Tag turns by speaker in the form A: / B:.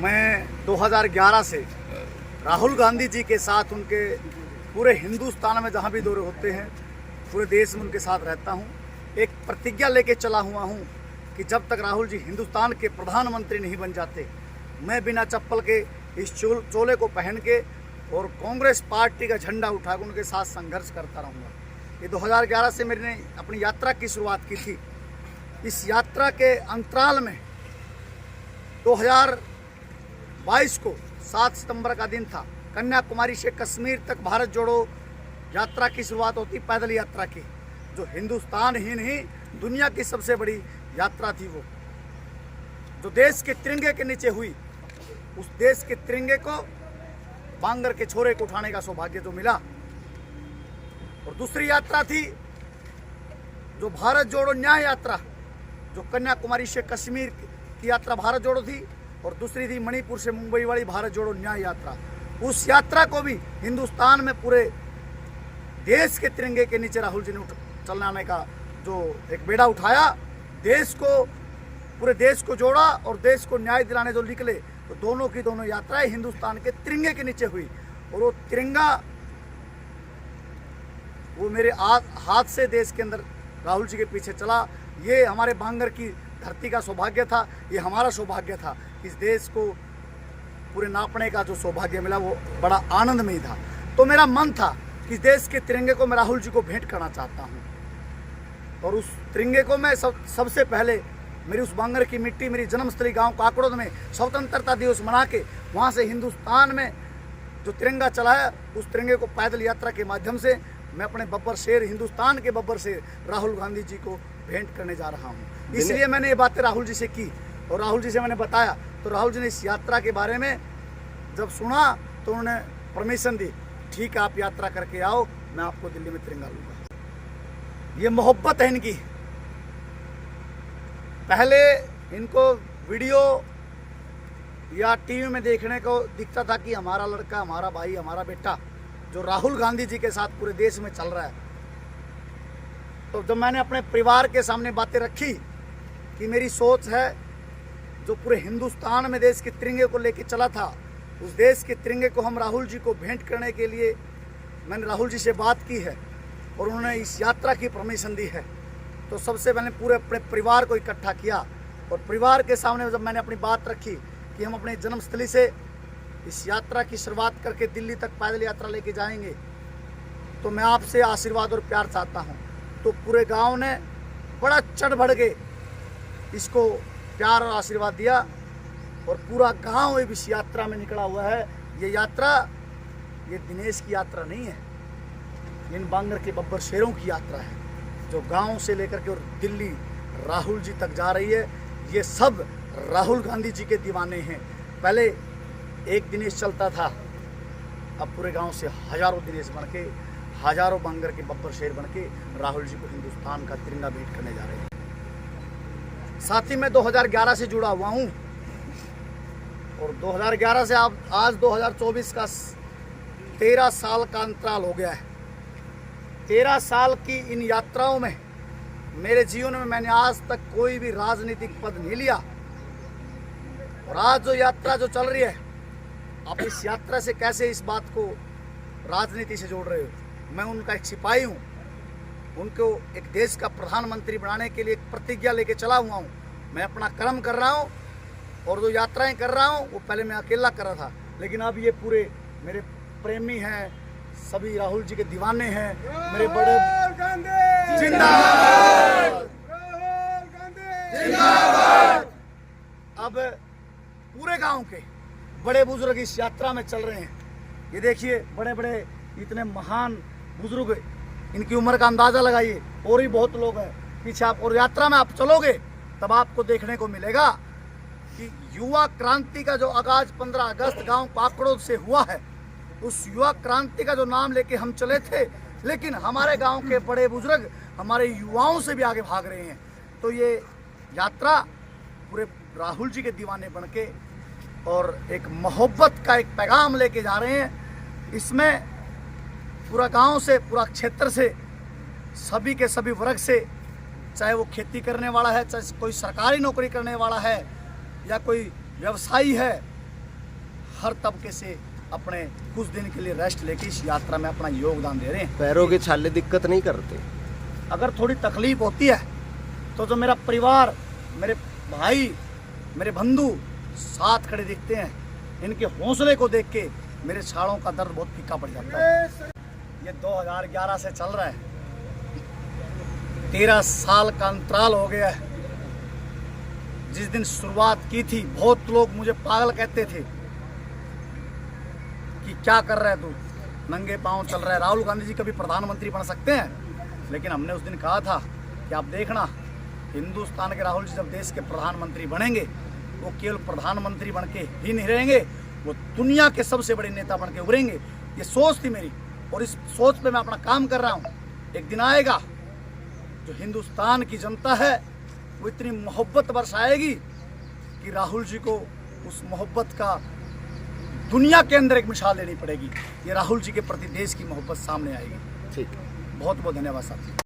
A: मैं 2011 से राहुल गांधी जी के साथ उनके पूरे हिंदुस्तान में जहाँ भी दौरे होते हैं पूरे देश में उनके साथ रहता हूँ। एक प्रतिज्ञा लेके चला हुआ हूँ कि जब तक राहुल जी हिंदुस्तान के प्रधानमंत्री नहीं बन जाते मैं बिना चप्पल के इस चोले को पहन के और कांग्रेस पार्टी का झंडा उठाकर उनके साथ संघर्ष करता रहूँगा। ये 2011 से मैंने अपनी यात्रा की शुरुआत की थी। इस यात्रा के अंतराल में 2022 को 7 सितंबर का दिन था। कन्याकुमारी से कश्मीर तक भारत जोड़ो यात्रा की शुरुआत होती, पैदल यात्रा की, जो हिंदुस्तान ही नहीं दुनिया की सबसे बड़ी यात्रा थी। वो जो देश के तिरंगे के नीचे हुई, उस देश के तिरंगे को बांगर के छोरे को उठाने का सौभाग्य जो मिला। और दूसरी यात्रा थी जो भारत जोड़ो न्याय यात्रा, जो कन्याकुमारी से कश्मीर की यात्रा भारत जोड़ो थी, और दूसरी थी मणिपुर से मुंबई वाली भारत जोड़ो न्याय यात्रा। उस यात्रा को भी हिंदुस्तान में पूरे देश के तिरंगे के नीचे राहुल जी ने चलाने का जो एक बेड़ा उठाया, देश को, पूरे देश को जोड़ा और देश को न्याय दिलाने जो निकले, तो दोनों की दोनों यात्राएं हिंदुस्तान के तिरंगे के नीचे हुई। और वो तिरंगा वो मेरे हाथ से देश के अंदर राहुल जी के पीछे चला। ये हमारे बांगर की धरती का सौभाग्य था, ये हमारा सौभाग्य था। इस देश को पूरे नापने का जो सौभाग्य मिला वो बड़ा आनंदमय था। तो मेरा मन था कि देश के तिरंगे को मैं राहुल जी को भेंट करना चाहता हूँ, और उस तिरंगे को मैं सबसे पहले मेरी उस बांगर की मिट्टी, मेरी जन्मस्थली गांव काकड़ोद में स्वतंत्रता दिवस मना के वहाँ से हिंदुस्तान में जो तिरंगा चलाया, उस तिरंगे को पैदल यात्रा के माध्यम से मैं अपने बब्बर शेर, हिंदुस्तान के बब्बर शेर राहुल गांधी जी को भेंट करने जा रहा हूँ। इसलिए मैंने ये बातें राहुल जी से की और राहुल जी से मैंने बताया। तो राहुल जी ने इस यात्रा के बारे में जब सुना तो उन्होंने परमिशन दी, ठीक है आप यात्रा करके आओ, मैं आपको दिल्ली में तिरंगा लूँगा। ये मोहब्बत है इनकी। पहले इनको वीडियो या टीवी में देखने को दिखता था कि हमारा लड़का, हमारा भाई, हमारा बेटा जो राहुल गांधी जी के साथ पूरे देश में चल रहा है। तो जब मैंने अपने परिवार के सामने बातें रखी कि मेरी सोच है जो पूरे हिंदुस्तान में देश के तिरंगे को लेकर चला था, उस देश के तिरंगे को हम राहुल जी को भेंट करने के लिए मैंने राहुल जी से बात की है और उन्होंने इस यात्रा की परमिशन दी है। तो सबसे पहले पूरे अपने परिवार को इकट्ठा किया और परिवार के सामने जब मैंने अपनी बात रखी कि हम अपने जन्मस्थली से इस यात्रा की शुरुआत करके दिल्ली तक पैदल यात्रा लेके जाएंगे, तो मैं आपसे आशीर्वाद और प्यार चाहता हूँ। तो पूरे गांव ने बड़ा चढ़ बढ़ के इसको प्यार और आशीर्वाद दिया और पूरा गांव इस यात्रा में निकला हुआ है। ये यात्रा ये दिनेश की यात्रा नहीं है, इन बांगर के बब्बर शेरों की यात्रा है जो गांव से लेकर के और दिल्ली राहुल जी तक जा रही है। ये सब राहुल गांधी जी के दीवाने हैं। पहले एक दिनेश चलता था, अब पूरे गांव से हजारों दिनेश बन के, हजारों बांगर के बब्बर शेर बन के राहुल जी को हिंदुस्तान का तिरंगा भेंट करने जा रहे हैं। साथ ही मैं 2011 से जुड़ा हुआ हूँ और 2011 से आज 2024 का 13 साल का अंतराल हो गया है। 13 साल की इन यात्राओं में मेरे जीवन में मैंने आज तक कोई भी राजनीतिक पद नहीं लिया। और आज जो यात्रा जो चल रही है, आप इस यात्रा से कैसे इस बात को राजनीति से जोड़ रहे हो? मैं उनका एक सिपाही हूँ, उनको एक देश का प्रधानमंत्री बनाने के लिए एक प्रतिज्ञा लेके चला हुआ हूँ। मैं अपना कर्म कर रहा हूँ और जो यात्राएं कर रहा हूँ वो पहले मैं अकेला कर रहा था, लेकिन अब ये पूरे मेरे प्रेमी हैं, सभी राहुल जी के दीवाने हैं, मेरे बड़े जिंदाबाद जिंदाबाद। अब पूरे गांव के बड़े बुजुर्ग इस यात्रा में चल रहे हैं। ये देखिए बड़े बड़े इतने महान बुजुर्ग, इनकी उम्र का अंदाजा लगाइए, और भी बहुत लोग हैं पीछे। आप और यात्रा में आप चलोगे तब आपको देखने को मिलेगा कि युवा क्रांति का जो आगाज 15 अगस्त गांव काकड़ोद से हुआ है, उस युवा क्रांति का जो नाम लेके हम चले थे, लेकिन हमारे गांव के बड़े बुजुर्ग हमारे युवाओं से भी आगे भाग रहे हैं। तो ये यात्रा पूरे राहुल जी के दीवाने बन के और एक मोहब्बत का एक पैगाम लेके जा रहे हैं। इसमें पूरा गांव से, पूरा क्षेत्र से, सभी के सभी वर्ग से, चाहे वो खेती करने वाला है, चाहे कोई सरकारी नौकरी करने वाला है या कोई व्यवसायी है, हर तबके से अपने कुछ दिन के लिए रेस्ट लेके इस यात्रा में अपना योगदान दे रहे हैं।
B: पैरों के छाले दिक्कत नहीं करते?
A: अगर थोड़ी तकलीफ होती है तो जो मेरा परिवार, मेरे भाई, मेरे बंधु साथ खड़े दिखते हैं, इनके हौसले को देख के मेरे छालों का दर्द बहुत फीका पड़ जाता है। ये 2011 से चल रहा है, 13 साल का अंतराल हो गया है। जिस दिन शुरुआत की थी बहुत लोग मुझे पागल कहते थे कि क्या कर रहा है तू, नंगे पांव चल रहा है, राहुल गांधी जी कभी प्रधानमंत्री बन सकते हैं। लेकिन हमने उस दिन कहा था कि आप देखना, हिंदुस्तान के राहुल जी जब देश के प्रधानमंत्री बनेंगे, वो केवल प्रधानमंत्री बन के ही नहीं रहेंगे, वो दुनिया के सबसे बड़े नेता बन के उभरेंगे। ये सोच थी मेरी और इस सोच पे मैं अपना काम कर रहा हूँ। एक दिन आएगा जो हिंदुस्तान की जनता है वो इतनी मोहब्बत बरसाएगी कि राहुल जी को उस मोहब्बत का दुनिया के अंदर एक मिसाल देनी पड़ेगी। ये राहुल जी के प्रति देश की मोहब्बत सामने आएगी।
B: ठीक,
A: बहुत बहुत धन्यवाद साथी।